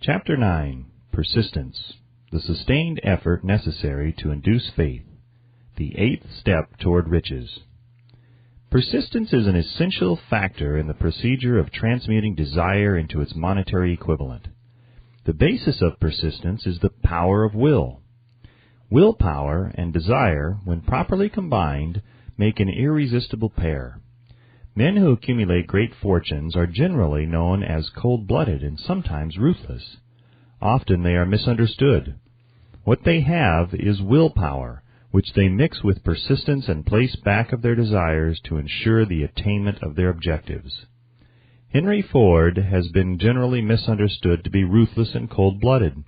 Chapter 9. Persistence. The sustained effort necessary to induce faith. The eighth step toward riches. Persistence is an essential factor in the procedure of transmuting desire into its monetary equivalent. The basis of persistence is the power of will. Willpower and desire, when properly combined, make an irresistible pair. Men who accumulate great fortunes are generally known as cold-blooded and sometimes ruthless. Often they are misunderstood. What they have is willpower, which they mix with persistence and place back of their desires to ensure the attainment of their objectives. Henry Ford has been generally misunderstood to be ruthless and cold-blooded.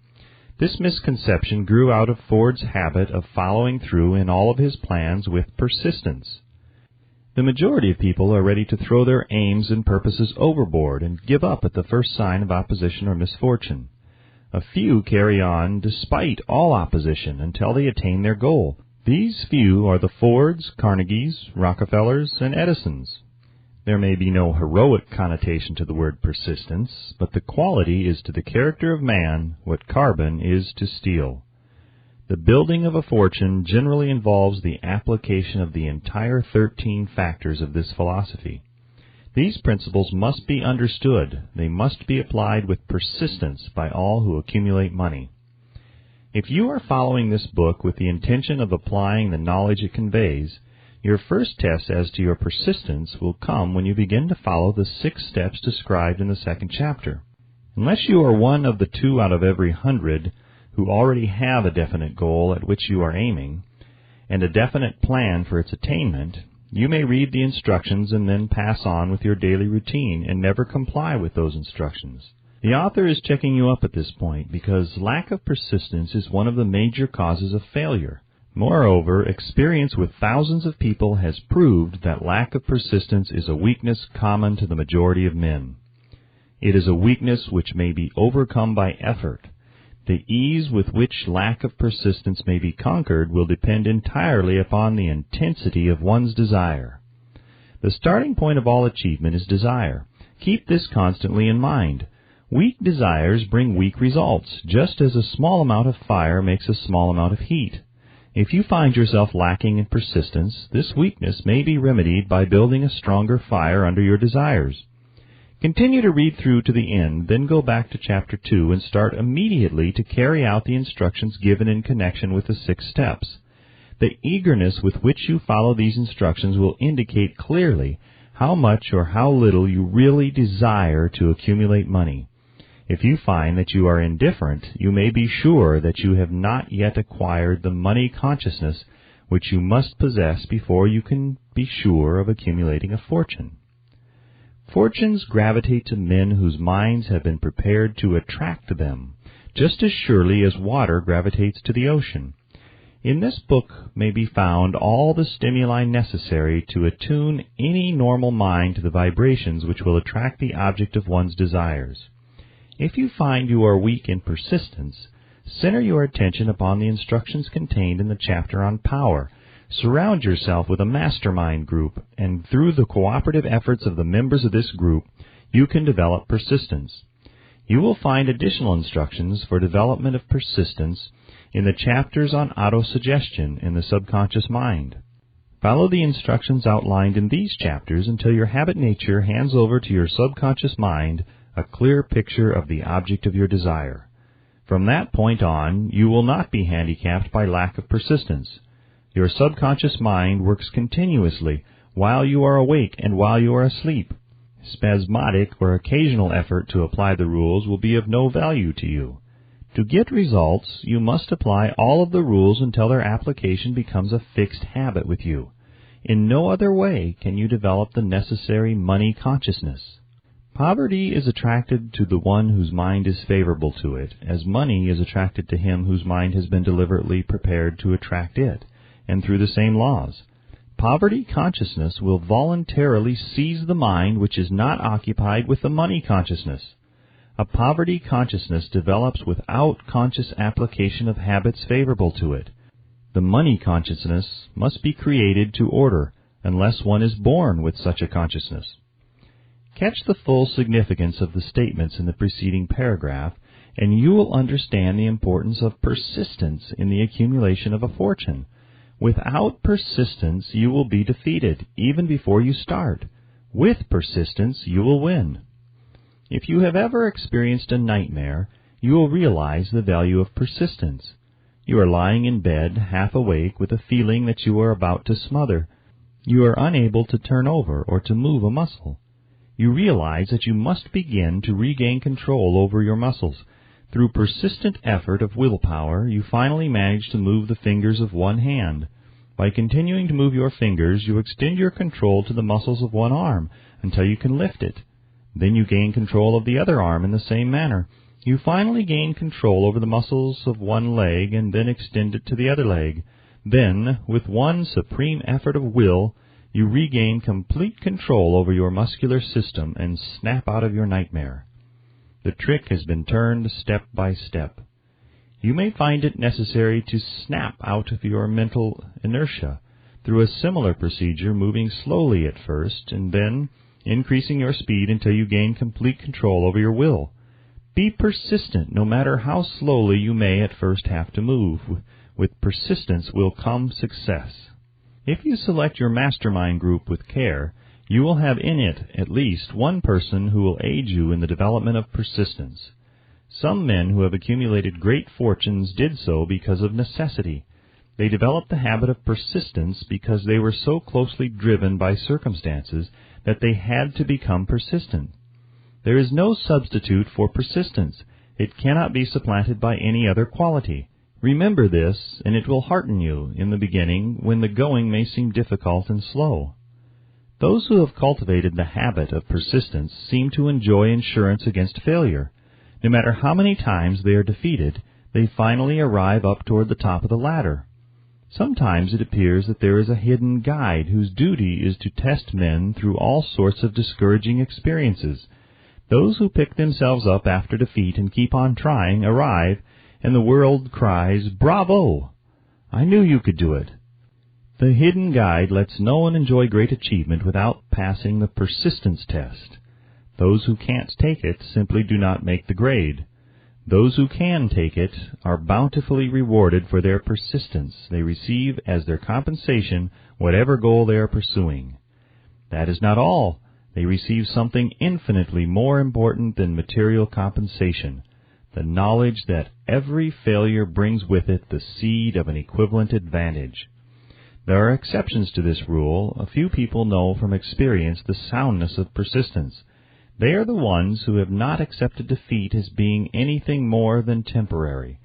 This misconception grew out of Ford's habit of following through in all of his plans with persistence. The majority of people are ready to throw their aims and purposes overboard and give up at the first sign of opposition or misfortune. A few carry on despite all opposition until they attain their goal. These few are the Fords, Carnegies, Rockefellers, and Edisons. There may be no heroic connotation to the word persistence, but the quality is to the character of man what carbon is to steel. The building of a fortune generally involves the application of the entire 13 factors of this philosophy. These principles must be understood. They must be applied with persistence by all who accumulate money. If you are following this book with the intention of applying the knowledge it conveys, your first test as to your persistence will come when you begin to follow the 6 steps described in the second chapter. Unless you are one of the 2 out of every 100 who already have a definite goal at which you are aiming, and a definite plan for its attainment, you may read the instructions and then pass on with your daily routine and never comply with those instructions. The author is checking you up at this point because lack of persistence is one of the major causes of failure. Moreover, experience with thousands of people has proved that lack of persistence is a weakness common to the majority of men. It is a weakness which may be overcome by effort. The ease with which lack of persistence may be conquered will depend entirely upon the intensity of one's desire. The starting point of all achievement is desire. Keep this constantly in mind. Weak desires bring weak results, just as a small amount of fire makes a small amount of heat. If you find yourself lacking in persistence, this weakness may be remedied by building a stronger fire under your desires. Continue to read through to the end, then go back to Chapter 2 and start immediately to carry out the instructions given in connection with the 6 steps. The eagerness with which you follow these instructions will indicate clearly how much or how little you really desire to accumulate money. If you find that you are indifferent, you may be sure that you have not yet acquired the money consciousness which you must possess before you can be sure of accumulating a fortune. Fortunes gravitate to men whose minds have been prepared to attract them, just as surely as water gravitates to the ocean. In this book may be found all the stimuli necessary to attune any normal mind to the vibrations which will attract the object of one's desires. If you find you are weak in persistence, center your attention upon the instructions contained in the chapter on power. Surround yourself with a mastermind group, and through the cooperative efforts of the members of this group, you can develop persistence. You will find additional instructions for development of persistence in the chapters on autosuggestion in the subconscious mind. Follow the instructions outlined in these chapters until your habit nature hands over to your subconscious mind a clear picture of the object of your desire. From that point on, you will not be handicapped by lack of persistence. Your subconscious mind works continuously while you are awake and while you are asleep. Spasmodic or occasional effort to apply the rules will be of no value to you. To get results, you must apply all of the rules until their application becomes a fixed habit with you. In no other way can you develop the necessary money consciousness. Poverty is attracted to the one whose mind is favorable to it, as money is attracted to him whose mind has been deliberately prepared to attract it, and through the same laws. Poverty consciousness will voluntarily seize the mind which is not occupied with the money consciousness. A poverty consciousness develops without conscious application of habits favorable to it. The money consciousness must be created to order, unless one is born with such a consciousness. Catch the full significance of the statements in the preceding paragraph, and you will understand the importance of persistence in the accumulation of a fortune. Without persistence, you will be defeated, even before you start. With persistence, you will win. If you have ever experienced a nightmare, you will realize the value of persistence. You are lying in bed, half awake, with a feeling that you are about to smother. You are unable to turn over or to move a muscle. You realize that you must begin to regain control over your muscles. Through persistent effort of willpower, you finally manage to move the fingers of one hand. By continuing to move your fingers, you extend your control to the muscles of one arm until you can lift it. Then you gain control of the other arm in the same manner. You finally gain control over the muscles of one leg and then extend it to the other leg. Then, with one supreme effort of will, you regain complete control over your muscular system and snap out of your nightmare. The trick has been turned step by step. You may find it necessary to snap out of your mental inertia through a similar procedure, moving slowly at first and then increasing your speed until you gain complete control over your will. Be persistent, no matter how slowly you may at first have to move. With persistence will come success. If you select your mastermind group with care, you will have in it at least one person who will aid you in the development of persistence. Some men who have accumulated great fortunes did so because of necessity. They developed the habit of persistence because they were so closely driven by circumstances that they had to become persistent. There is no substitute for persistence. It cannot be supplanted by any other quality. Remember this, and it will hearten you in the beginning when the going may seem difficult and slow. Those who have cultivated the habit of persistence seem to enjoy insurance against failure. No matter how many times they are defeated, they finally arrive up toward the top of the ladder. Sometimes it appears that there is a hidden guide whose duty is to test men through all sorts of discouraging experiences. Those who pick themselves up after defeat and keep on trying arrive, and the world cries, "Bravo! I knew you could do it." The hidden guide lets no one enjoy great achievement without passing the persistence test. Those who can't take it simply do not make the grade. Those who can take it are bountifully rewarded for their persistence. They receive as their compensation whatever goal they are pursuing. That is not all. They receive something infinitely more important than material compensation, the knowledge that every failure brings with it the seed of an equivalent advantage. There are exceptions to this rule. A few people know from experience the soundness of persistence. They are the ones who have not accepted defeat as being anything more than temporary.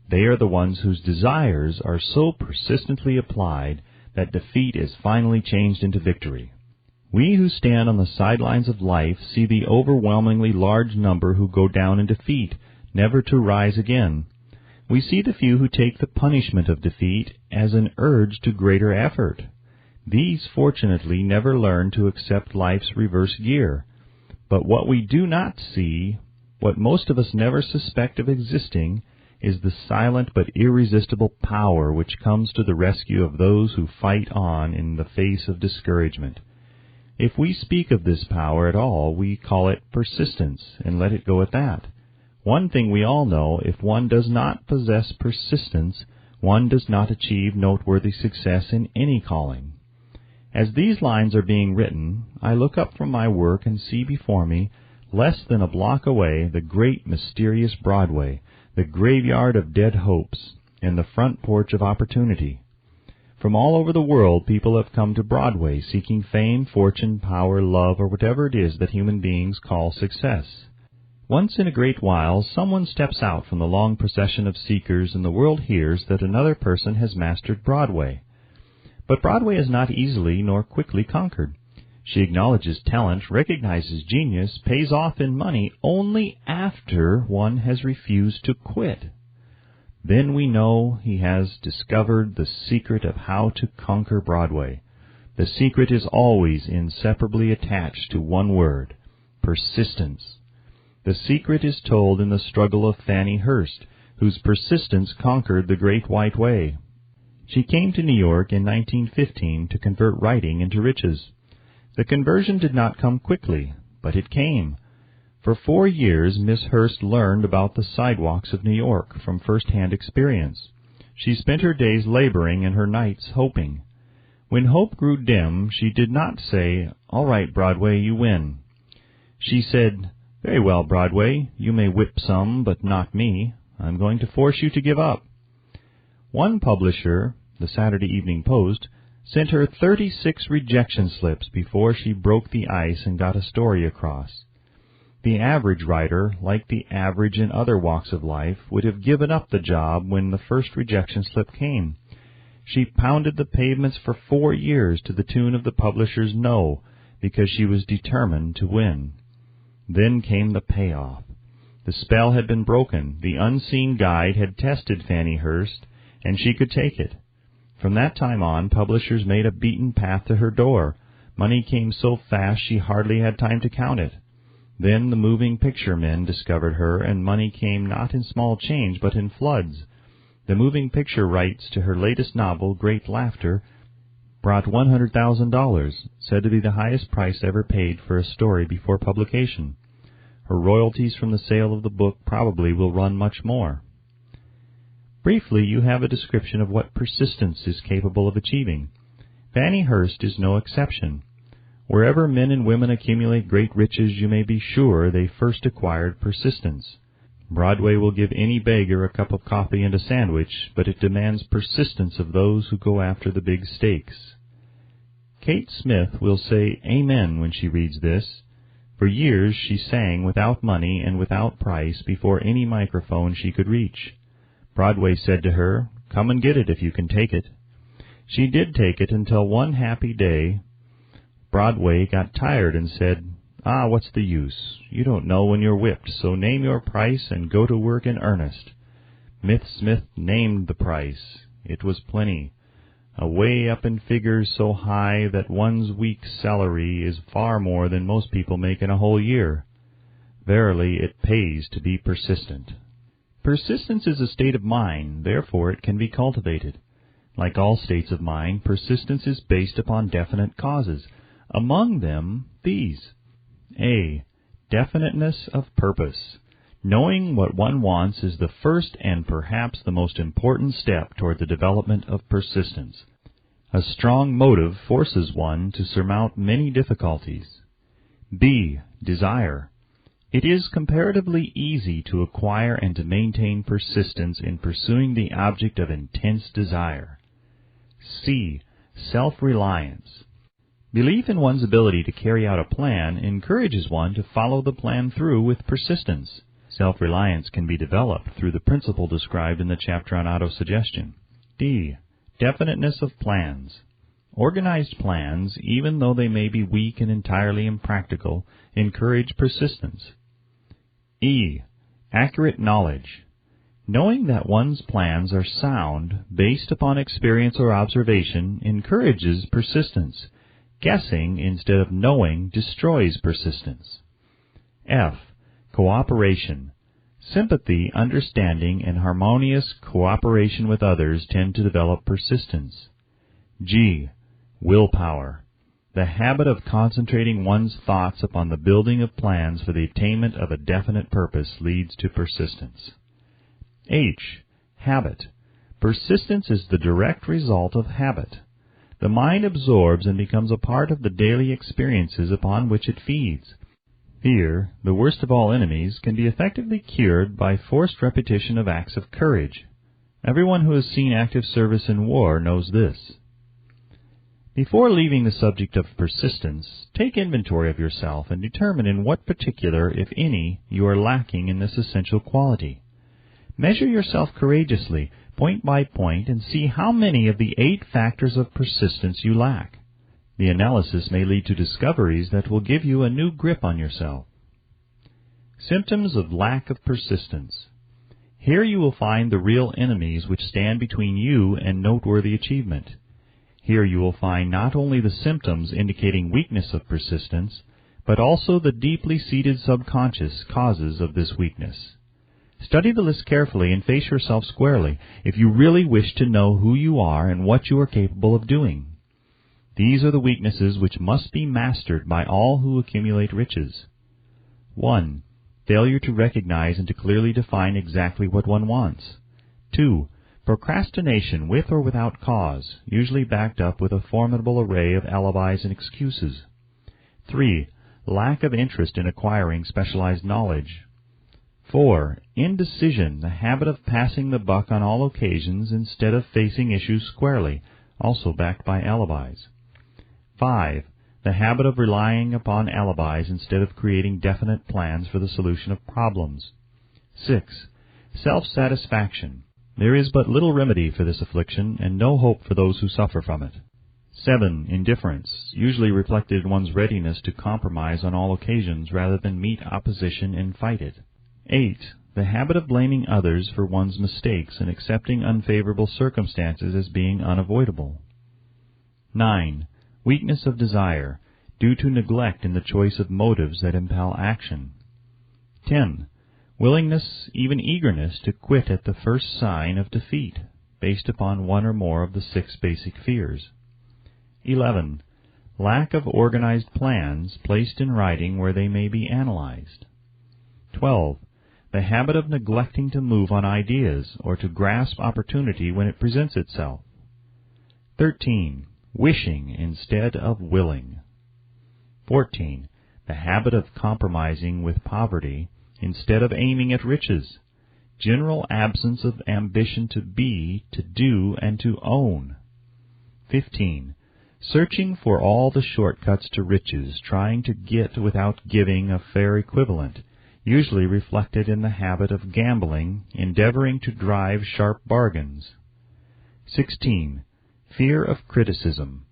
They are the ones whose desires are so persistently applied that defeat is finally changed into victory. We who stand on the sidelines of life see the overwhelmingly large number who go down in defeat, never to rise again. We see the few who take the punishment of defeat as an urge to greater effort. These, fortunately, never learn to accept life's reverse gear. But what we do not see, what most of us never suspect of existing, is the silent but irresistible power which comes to the rescue of those who fight on in the face of discouragement. If we speak of this power at all, we call it persistence, and let it go at that. One thing we all know, if one does not possess persistence, one does not achieve noteworthy success in any calling. As these lines are being written, I look up from my work and see before me, less than a block away, the great mysterious Broadway, the graveyard of dead hopes, and the front porch of opportunity. From all over the world, people have come to Broadway seeking fame, fortune, power, love, or whatever it is that human beings call success. Once in a great while, someone steps out from the long procession of seekers, and the world hears that another person has mastered Broadway. But Broadway is not easily nor quickly conquered. She acknowledges talent, recognizes genius, pays off in money only after one has refused to quit. Then we know he has discovered the secret of how to conquer Broadway. The secret is always inseparably attached to one word: persistence. The secret is told in the struggle of Fannie Hurst, whose persistence conquered the Great White Way. She came to New York in 1915 to convert writing into riches. The conversion did not come quickly, but it came. For 4 years, Miss Hurst learned about the sidewalks of New York from first-hand experience. She spent her days laboring and her nights hoping. When hope grew dim, she did not say, "All right, Broadway, you win." She said, "Very well, Broadway, you may whip some, but not me. I'm going to force you to give up." One publisher, the Saturday Evening Post, sent her 36 rejection slips before she broke the ice and got a story across. The average writer, like the average in other walks of life, would have given up the job when the first rejection slip came. She pounded the pavements for 4 years to the tune of the publisher's no, because she was determined to win. Then came the payoff. The spell had been broken. The unseen guide had tested Fannie Hurst, and she could take it. From that time on, publishers made a beaten path to her door. Money came so fast she hardly had time to count it. Then the moving picture men discovered her, and money came not in small change, but in floods. The moving picture rights to her latest novel, Great Laughter, brought $100,000, said to be the highest price ever paid for a story before publication. Her royalties from the sale of the book probably will run much more. Briefly, you have a description of what persistence is capable of achieving. Fannie Hurst is no exception. Wherever men and women accumulate great riches, you may be sure they first acquired persistence. Broadway will give any beggar a cup of coffee and a sandwich, but it demands persistence of those who go after the big stakes. Kate Smith will say amen when she reads this. For years she sang without money and without price before any microphone she could reach. Broadway said to her, "Come and get it if you can take it." She did take it until one happy day Broadway got tired and said, "What's the use? You don't know when you're whipped, so name your price and go to work in earnest." Smith named the price. It was plenty. Away up in figures so high that one's week's salary is far more than most people make in a whole year. Verily, it pays to be persistent. Persistence is a state of mind, therefore it can be cultivated. Like all states of mind, persistence is based upon definite causes. Among them, these. A. Definiteness of purpose. Knowing what one wants is the first and perhaps the most important step toward the development of persistence. A strong motive forces one to surmount many difficulties. B. Desire. It is comparatively easy to acquire and to maintain persistence in pursuing the object of intense desire. C. Self-Reliance. Belief in one's ability to carry out a plan encourages one to follow the plan through with persistence. Self-reliance can be developed through the principle described in the chapter on autosuggestion. D. Definiteness of plans. Organized plans, even though they may be weak and entirely impractical, encourage persistence. E. Accurate knowledge. Knowing that one's plans are sound, based upon experience or observation, encourages persistence. Guessing instead of knowing destroys persistence. F. Cooperation. Sympathy, understanding, and harmonious cooperation with others tend to develop persistence. G. Willpower. The habit of concentrating one's thoughts upon the building of plans for the attainment of a definite purpose leads to persistence. H. Habit. Persistence is the direct result of habit. The mind absorbs and becomes a part of the daily experiences upon which it feeds. Fear, the worst of all enemies, can be effectively cured by forced repetition of acts of courage. Everyone who has seen active service in war knows this. Before leaving the subject of persistence, take inventory of yourself and determine in what particular, if any, you are lacking in this essential quality. Measure yourself courageously, point by point, and see how many of the 8 factors of persistence you lack. The analysis may lead to discoveries that will give you a new grip on yourself. Symptoms of lack of persistence. Here you will find the real enemies which stand between you and noteworthy achievement. Here you will find not only the symptoms indicating weakness of persistence, but also the deeply seated subconscious causes of this weakness. Study the list carefully and face yourself squarely if you really wish to know who you are and what you are capable of doing. These are the weaknesses which must be mastered by all who accumulate riches. 1. failure to recognize and to clearly define exactly what one wants. 2. Procrastination with or without cause, usually backed up with a formidable array of alibis and excuses. 3. Lack of interest in acquiring specialized knowledge. 4. Indecision, the habit of passing the buck on all occasions instead of facing issues squarely, also backed by alibis. 5. The habit of relying upon alibis instead of creating definite plans for the solution of problems. 6. Self-satisfaction. There is but little remedy for this affliction, and no hope for those who suffer from it. 7. Indifference, usually reflected in one's readiness to compromise on all occasions rather than meet opposition and fight it. 8. The habit of blaming others for one's mistakes and accepting unfavorable circumstances as being unavoidable. 9. Weakness of desire, due to neglect in the choice of motives that impel action. 10. Willingness, even eagerness, to quit at the first sign of defeat, based upon one or more of the 6 basic fears. 11. Lack of organized plans placed in writing where they may be analyzed. 12. The habit of neglecting to move on ideas or to grasp opportunity when it presents itself. 13. Wishing instead of willing. 14. The habit of compromising with poverty instead of aiming at riches. General absence of ambition to be, to do, and to own. 15. Searching for all the shortcuts to riches, trying to get without giving a fair equivalent, usually reflected in the habit of gambling, endeavoring to drive sharp bargains. 16. Fear of criticism.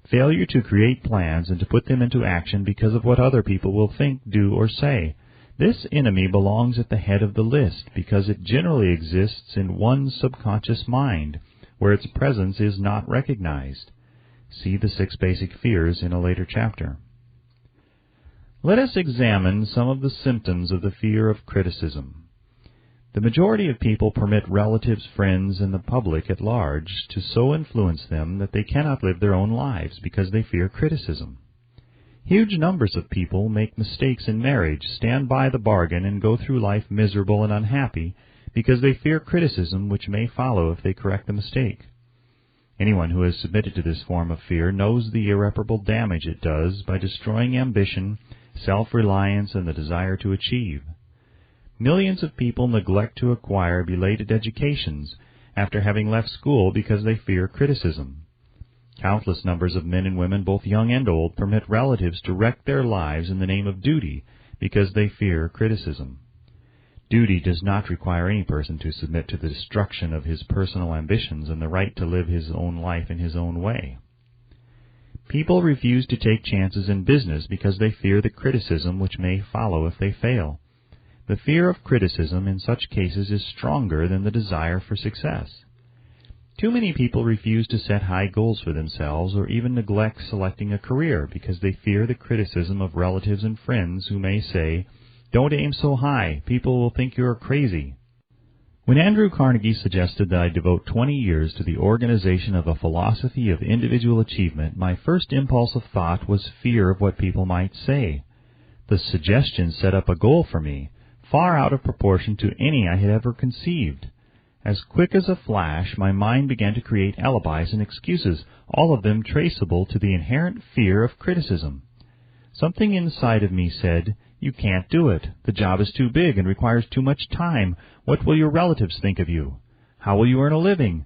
Failure to create plans and to put them into action because of what other people will think, do, or say. This enemy belongs at the head of the list because it generally exists in one's subconscious mind, where its presence is not recognized. See the 6 basic fears in a later chapter. Let us examine some of the symptoms of the fear of criticism. The majority of people permit relatives, friends, and the public at large to so influence them that they cannot live their own lives because they fear criticism. Huge numbers of people make mistakes in marriage, stand by the bargain, and go through life miserable and unhappy because they fear criticism which may follow if they correct the mistake. Anyone who has submitted to this form of fear knows the irreparable damage it does by destroying ambition, self-reliance, and the desire to achieve. Millions of people neglect to acquire belated educations after having left school because they fear criticism. Countless numbers of men and women, both young and old, permit relatives to wreck their lives in the name of duty because they fear criticism. Duty does not require any person to submit to the destruction of his personal ambitions and the right to live his own life in his own way. People refuse to take chances in business because they fear the criticism which may follow if they fail. The fear of criticism in such cases is stronger than the desire for success. Too many people refuse to set high goals for themselves or even neglect selecting a career because they fear the criticism of relatives and friends who may say, "Don't aim so high, people will think you are crazy." When Andrew Carnegie suggested that I devote 20 years to the organization of a philosophy of individual achievement, my first impulse of thought was fear of what people might say. The suggestion set up a goal for me, far out of proportion to any I had ever conceived. As quick as a flash, my mind began to create alibis and excuses, all of them traceable to the inherent fear of criticism. Something inside of me said, "You can't do it. The job is too big and requires too much time. What will your relatives think of you? How will you earn a living?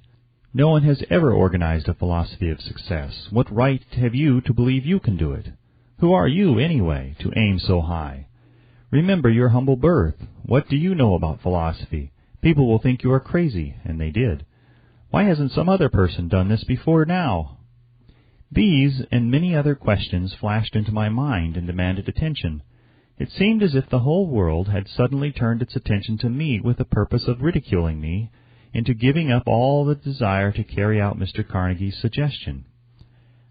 No one has ever organized a philosophy of success. What right have you to believe you can do it? Who are you, anyway, to aim so high? Remember your humble birth. What do you know about philosophy? People will think you are crazy," and they did. "Why hasn't some other person done this before now?" These and many other questions flashed into my mind and demanded attention. It seemed as if the whole world had suddenly turned its attention to me with the purpose of ridiculing me into giving up all the desire to carry out Mr. Carnegie's suggestion.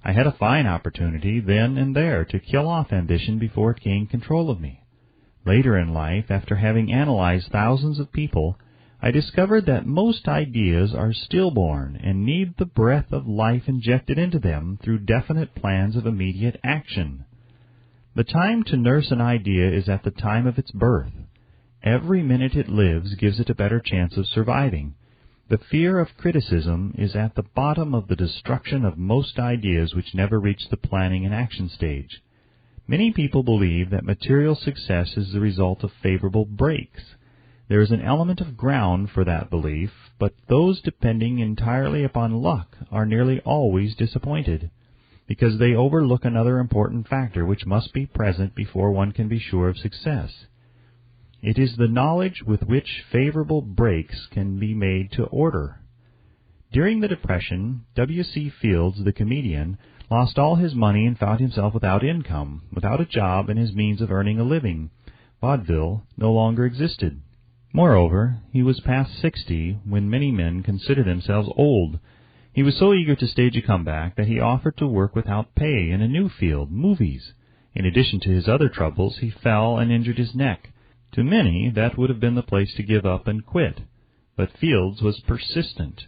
I had a fine opportunity then and there to kill off ambition before it gained control of me. Later in life, after having analyzed thousands of people, I discovered that most ideas are stillborn and need the breath of life injected into them through definite plans of immediate action. The time to nurse an idea is at the time of its birth. Every minute it lives gives it a better chance of surviving. The fear of criticism is at the bottom of the destruction of most ideas which never reach the planning and action stage. Many people believe that material success is the result of favorable breaks. There is an element of ground for that belief, but those depending entirely upon luck are nearly always disappointed, because they overlook another important factor which must be present before one can be sure of success. It is the knowledge with which favorable breaks can be made to order. During the Depression, W.C. Fields, the comedian, lost all his money and found himself without income, without a job and his means of earning a living. Vaudeville no longer existed. Moreover, he was past 60 when many men considered themselves old. He was so eager to stage a comeback that he offered to work without pay in a new field, movies. In addition to his other troubles, he fell and injured his neck. To many, that would have been the place to give up and quit. But Fields was persistent.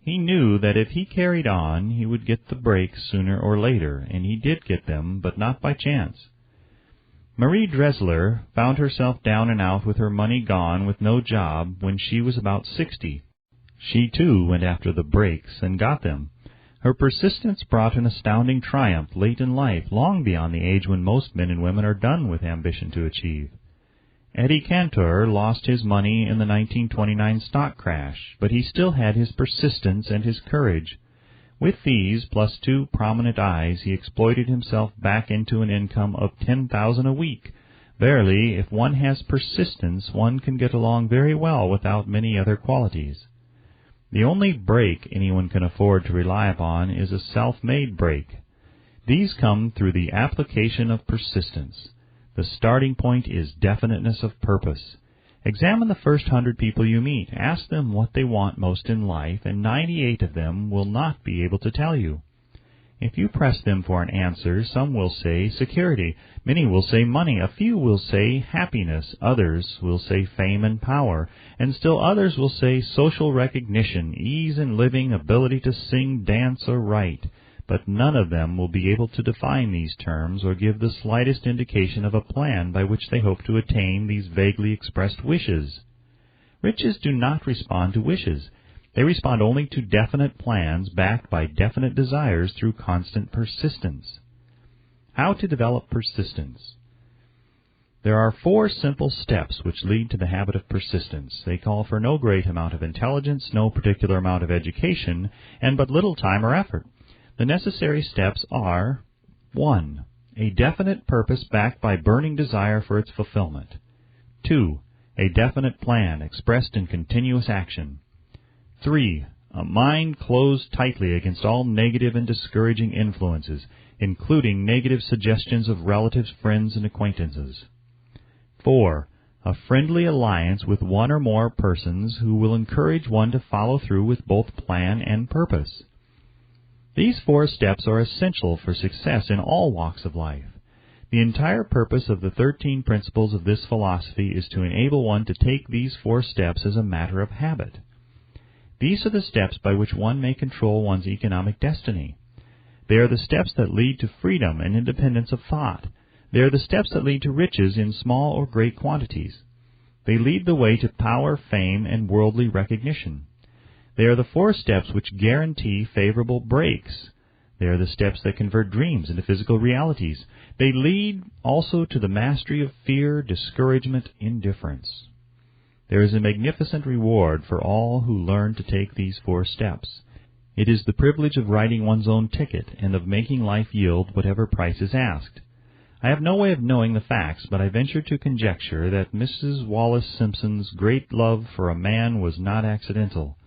He knew that if he carried on, he would get the breaks sooner or later, and he did get them, but not by chance. Marie Dressler found herself down and out with her money gone with no job when she was about 60. She, too, went after the breaks and got them. Her persistence brought an astounding triumph late in life, long beyond the age when most men and women are done with ambition to achieve. Eddie Cantor lost his money in the 1929 stock crash, but he still had his persistence and his courage. With these, plus 2 prominent eyes, he exploited himself back into an income of $10,000 a week. Verily, if one has persistence, one can get along very well without many other qualities. The only break anyone can afford to rely upon is a self-made break. These come through the application of persistence. The starting point is definiteness of purpose. Examine the first 100 people you meet. Ask them what they want most in life, and 98 of them will not be able to tell you. If you press them for an answer, some will say security, many will say money, a few will say happiness, others will say fame and power, and still others will say social recognition, ease in living, ability to sing, dance, or write. But none of them will be able to define these terms or give the slightest indication of a plan by which they hope to attain these vaguely expressed wishes. Riches do not respond to wishes. They respond only to definite plans backed by definite desires through constant persistence. How to develop persistence? There are 4 simple steps which lead to the habit of persistence. They call for no great amount of intelligence, no particular amount of education, and but little time or effort. The necessary steps are: 1. A definite purpose backed by burning desire for its fulfillment. 2. A definite plan expressed in continuous action. 3. A mind closed tightly against all negative and discouraging influences, including negative suggestions of relatives, friends, and acquaintances. 4. A friendly alliance with one or more persons who will encourage one to follow through with both plan and purpose. These 4 steps are essential for success in all walks of life. The entire purpose of the 13 principles of this philosophy is to enable one to take these 4 steps as a matter of habit. These are the steps by which one may control one's economic destiny. They are the steps that lead to freedom and independence of thought. They are the steps that lead to riches in small or great quantities. They lead the way to power, fame, and worldly recognition. They are the 4 steps which guarantee favorable breaks. They are the steps that convert dreams into physical realities. They lead also to the mastery of fear, discouragement, indifference. There is a magnificent reward for all who learn to take these 4 steps. It is the privilege of writing one's own ticket and of making life yield whatever price is asked. I have no way of knowing the facts, but I venture to conjecture that Mrs. Wallace Simpson's great love for a man was not accidental,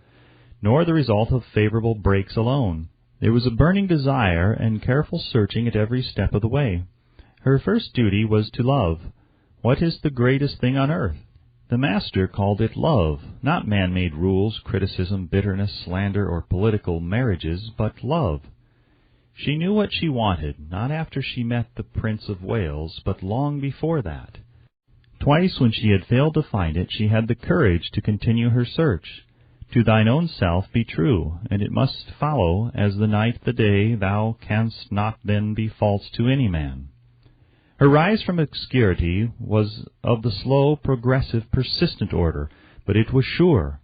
nor the result of favorable breaks alone. There was a burning desire and careful searching at every step of the way. Her first duty was to love. What is the greatest thing on earth? The Master called it love, not man-made rules, criticism, bitterness, slander, or political marriages, but love. She knew what she wanted, not after she met the Prince of Wales, but long before that. Twice when she had failed to find it, she had the courage to continue her search. To thine own self be true, and it must follow, as the night the day, thou canst not then be false to any man. Her rise from obscurity was of the slow, progressive, persistent order, but it was sure.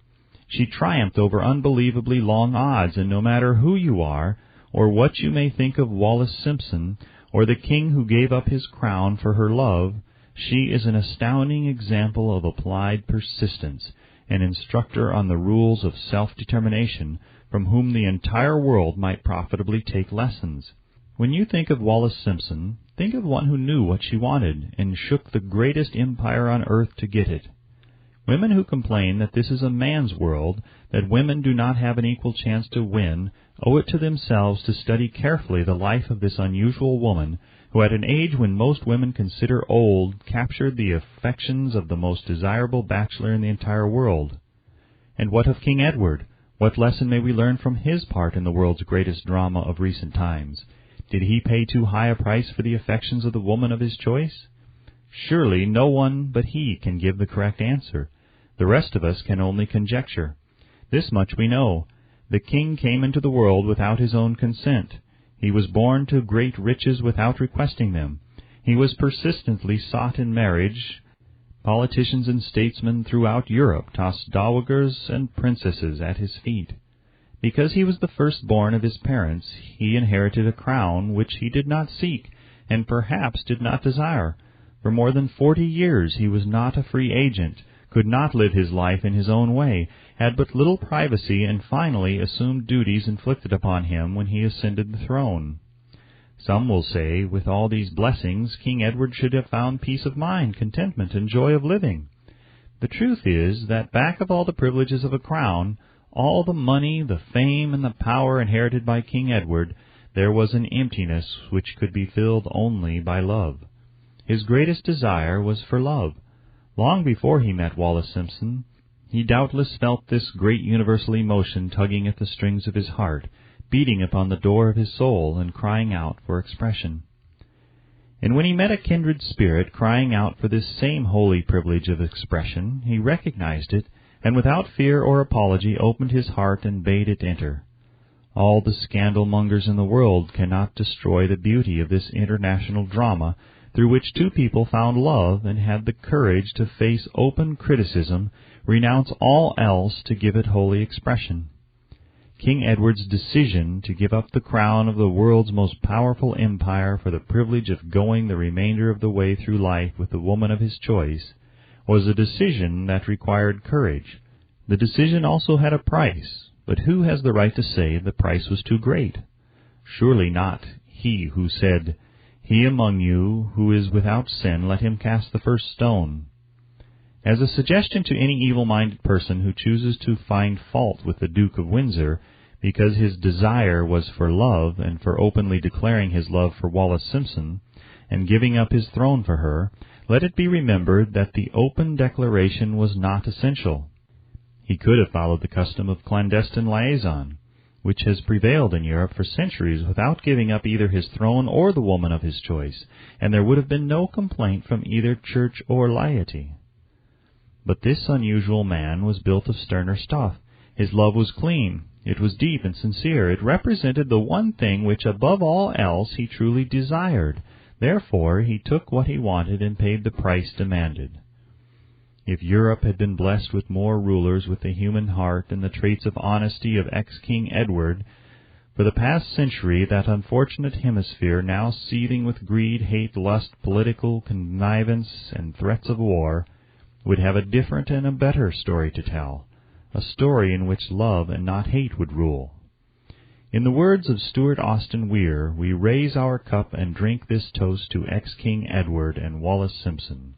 She triumphed over unbelievably long odds, and no matter who you are, or what you may think of Wallace Simpson, or the king who gave up his crown for her love, she is an astounding example of applied persistence, an instructor on the rules of self-determination, from whom the entire world might profitably take lessons. When you think of Wallace Simpson, think of one who knew what she wanted, and shook the greatest empire on earth to get it. Women who complain that this is a man's world, that women do not have an equal chance to win, owe it to themselves to study carefully the life of this unusual woman, who at an age when most women consider old, captured the affections of the most desirable bachelor in the entire world. And what of King Edward? What lesson may we learn from his part in the world's greatest drama of recent times? Did he pay too high a price for the affections of the woman of his choice? Surely no one but he can give the correct answer. The rest of us can only conjecture. This much we know. The king came into the world without his own consent. He was born to great riches without requesting them. He was persistently sought in marriage. Politicians and statesmen throughout Europe tossed dowagers and princesses at his feet. Because he was the firstborn of his parents, he inherited a crown which he did not seek, and perhaps did not desire. For more than 40 years he was not a free agent, could not live his life in his own way, had but little privacy, and finally assumed duties inflicted upon him when he ascended the throne. Some will say, with all these blessings, King Edward should have found peace of mind, contentment, and joy of living. The truth is that back of all the privileges of a crown, all the money, the fame, and the power inherited by King Edward, there was an emptiness which could be filled only by love. His greatest desire was for love. Long before he met Wallace Simpson, he doubtless felt this great universal emotion tugging at the strings of his heart, beating upon the door of his soul, and crying out for expression. And when he met a kindred spirit crying out for this same holy privilege of expression, he recognized it, and without fear or apology opened his heart and bade it enter. All the scandal-mongers in the world cannot destroy the beauty of this international drama, through which two people found love and had the courage to face open criticism, renounce all else to give it holy expression. King Edward's decision to give up the crown of the world's most powerful empire for the privilege of going the remainder of the way through life with the woman of his choice was a decision that required courage. The decision also had a price, but who has the right to say the price was too great? Surely not he who said, "He among you who is without sin, let him cast the first stone." As a suggestion to any evil-minded person who chooses to find fault with the Duke of Windsor because his desire was for love and for openly declaring his love for Wallace Simpson and giving up his throne for her, let it be remembered that the open declaration was not essential. He could have followed the custom of clandestine liaison, which has prevailed in Europe for centuries without giving up either his throne or the woman of his choice, and there would have been no complaint from either church or laity. But this unusual man was built of sterner stuff. His love was clean. It was deep and sincere. It represented the one thing which above all else he truly desired. Therefore he took what he wanted and paid the price demanded. If Europe had been blessed with more rulers with the human heart and the traits of honesty of ex-King Edward, for the past century that unfortunate hemisphere, now seething with greed, hate, lust, political connivance, and threats of war, would have a different and a better story to tell, a story in which love and not hate would rule. In the words of Stuart Austin Weir, we raise our cup and drink this toast to ex-King Edward and Wallace Simpson.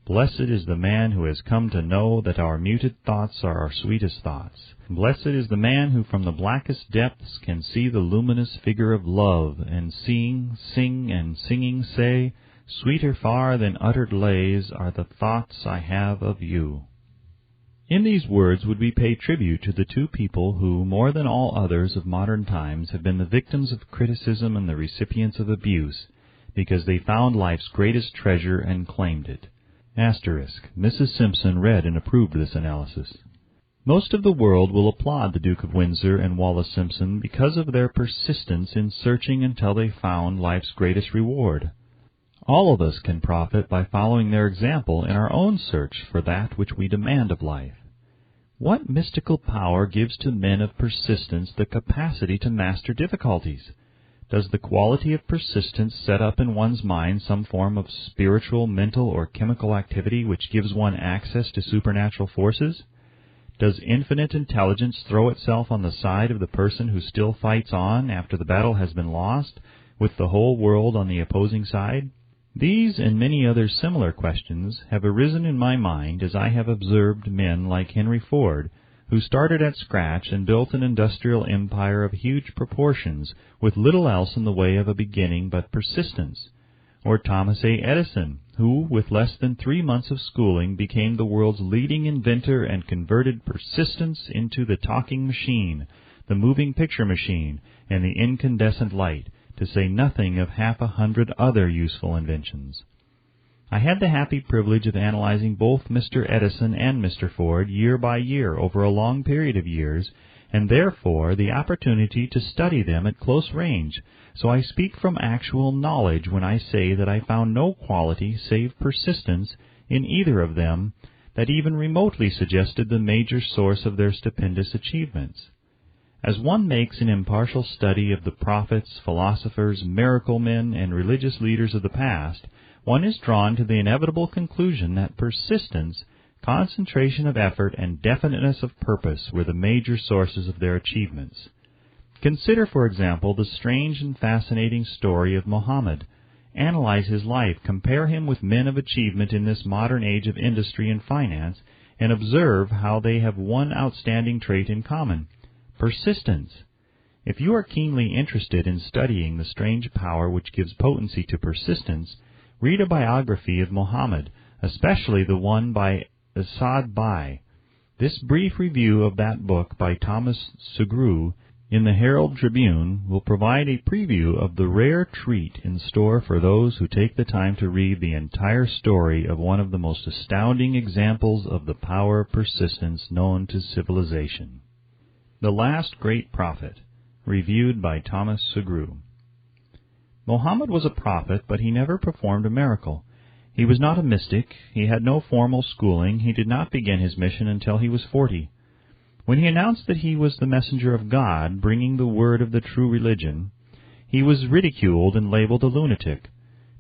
Blessed is the man who has come to know that our muted thoughts are our sweetest thoughts. Blessed is the man who from the blackest depths can see the luminous figure of love, and seeing, sing, and singing say, "Sweeter far than uttered lays are the thoughts I have of you." In these words would we pay tribute to the two people who, more than all others of modern times, have been the victims of criticism and the recipients of abuse, because they found life's greatest treasure and claimed it. Mrs. Simpson read and approved this analysis. Most of the world will applaud the Duke of Windsor and Wallace Simpson because of their persistence in searching until they found life's greatest reward. All of us can profit by following their example in our own search for that which we demand of life. What mystical power gives to men of persistence the capacity to master difficulties? Does the quality of persistence set up in one's mind some form of spiritual, mental, or chemical activity which gives one access to supernatural forces? Does infinite intelligence throw itself on the side of the person who still fights on after the battle has been lost, with the whole world on the opposing side? These and many other similar questions have arisen in my mind as I have observed men like Henry Ford, who started at scratch and built an industrial empire of huge proportions with little else in the way of a beginning but persistence, or Thomas A. Edison, who, with less than 3 months of schooling, became the world's leading inventor and converted persistence into the talking machine, the moving picture machine, and the incandescent light, to say nothing of 100 other useful inventions. I had the happy privilege of analyzing both Mr. Edison and Mr. Ford year by year over a long period of years, and therefore the opportunity to study them at close range, so I speak from actual knowledge when I say that I found no quality save persistence in either of them that even remotely suggested the major source of their stupendous achievements. As one makes an impartial study of the prophets, philosophers, miracle men, and religious leaders of the past, one is drawn to the inevitable conclusion that persistence, concentration of effort, and definiteness of purpose were the major sources of their achievements. Consider, for example, the strange and fascinating story of Muhammad. Analyze his life, compare him with men of achievement in this modern age of industry and finance, and observe how they have one outstanding trait in common: persistence. If you are keenly interested in studying the strange power which gives potency to persistence, read a biography of Muhammad, especially the one by Asad Bai. This brief review of that book by Thomas Segru in the Herald Tribune will provide a preview of the rare treat in store for those who take the time to read the entire story of one of the most astounding examples of the power of persistence known to civilization. The Last Great Prophet, reviewed by Thomas Segru. Muhammad was a prophet, but he never performed a miracle. He was not a mystic, he had no formal schooling, he did not begin his mission until he was 40. When he announced that he was the messenger of God, bringing the word of the true religion, he was ridiculed and labeled a lunatic.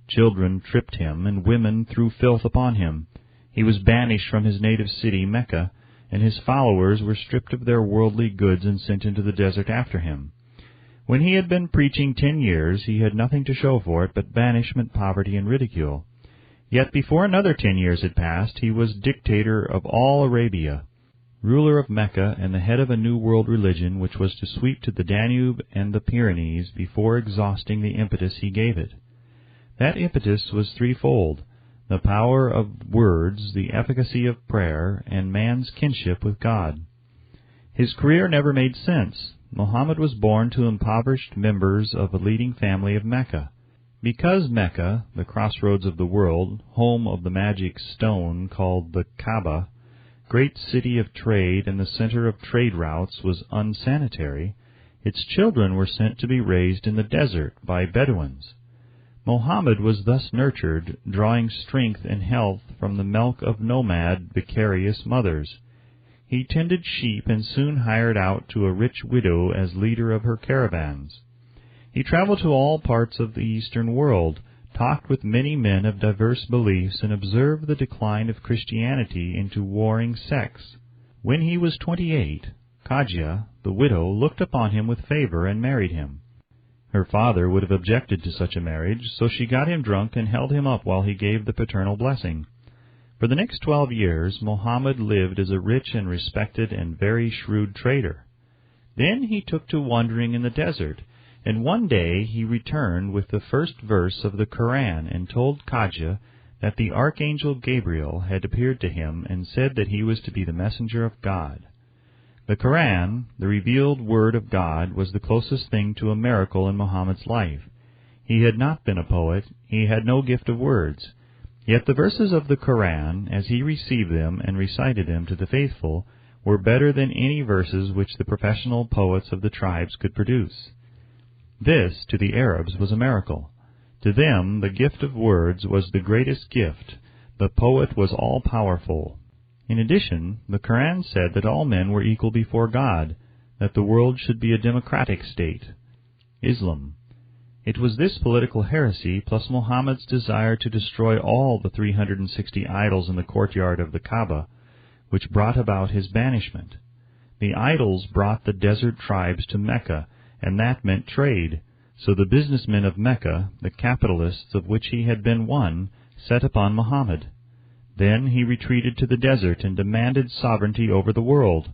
Children tripped him, and women threw filth upon him. He was banished from his native city, Mecca, and his followers were stripped of their worldly goods and sent into the desert after him. When he had been preaching 10 years, he had nothing to show for it but banishment, poverty, and ridicule. Yet before another 10 years had passed, he was dictator of all Arabia, ruler of Mecca, and the head of a new world religion which was to sweep to the Danube and the Pyrenees before exhausting the impetus he gave it. That impetus was threefold: the power of words, the efficacy of prayer, and man's kinship with God. His career never made sense. Muhammad was born to impoverished members of a leading family of Mecca. Because Mecca, the crossroads of the world, home of the magic stone called the Kaaba, great city of trade and the center of trade routes, was unsanitary, its children were sent to be raised in the desert by Bedouins. Muhammad was thus nurtured, drawing strength and health from the milk of nomad, vicarious mothers. He tended sheep and soon hired out to a rich widow as leader of her caravans. He traveled to all parts of the Eastern world, talked with many men of diverse beliefs, and observed the decline of Christianity into warring sects. When he was 28, Kajia, the widow, looked upon him with favor and married him. Her father would have objected to such a marriage, so she got him drunk and held him up while he gave the paternal blessing. For the next 12 years, Muhammad lived as a rich and respected and very shrewd trader. Then he took to wandering in the desert, and one day he returned with the first verse of the Koran and told Kajia that the archangel Gabriel had appeared to him and said that he was to be the messenger of God. The Koran, the revealed word of God, was the closest thing to a miracle in Muhammad's life. He had not been a poet, he had no gift of words. Yet the verses of the Koran, as he received them and recited them to the faithful, were better than any verses which the professional poets of the tribes could produce. This, to the Arabs, was a miracle. To them, the gift of words was the greatest gift. The poet was all-powerful. In addition, the Quran said that all men were equal before God, that the world should be a democratic state. Islam. It was this political heresy, plus Muhammad's desire to destroy all the 360 idols in the courtyard of the Kaaba, which brought about his banishment. The idols brought the desert tribes to Mecca, and that meant trade. So the businessmen of Mecca, the capitalists of which he had been one, set upon Muhammad. Then he retreated to the desert and demanded sovereignty over the world.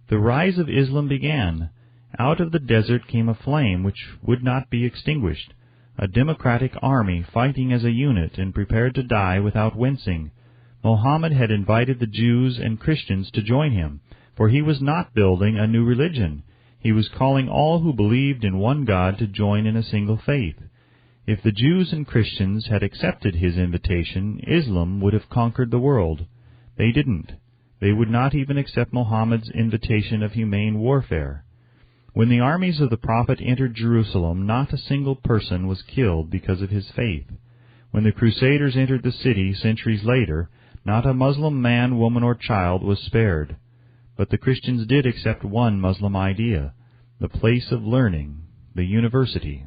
The rise of Islam began. Out of the desert came a flame which would not be extinguished, a democratic army fighting as a unit and prepared to die without wincing. Muhammad had invited the Jews and Christians to join him, for he was not building a new religion. He was calling all who believed in one God to join in a single faith. If the Jews and Christians had accepted his invitation, Islam would have conquered the world. They didn't. They would not even accept Muhammad's invitation of humane warfare. When the armies of the Prophet entered Jerusalem, not a single person was killed because of his faith. When the Crusaders entered the city centuries later, not a Muslim man, woman, or child was spared. But the Christians did accept one Muslim idea, the place of learning, the university.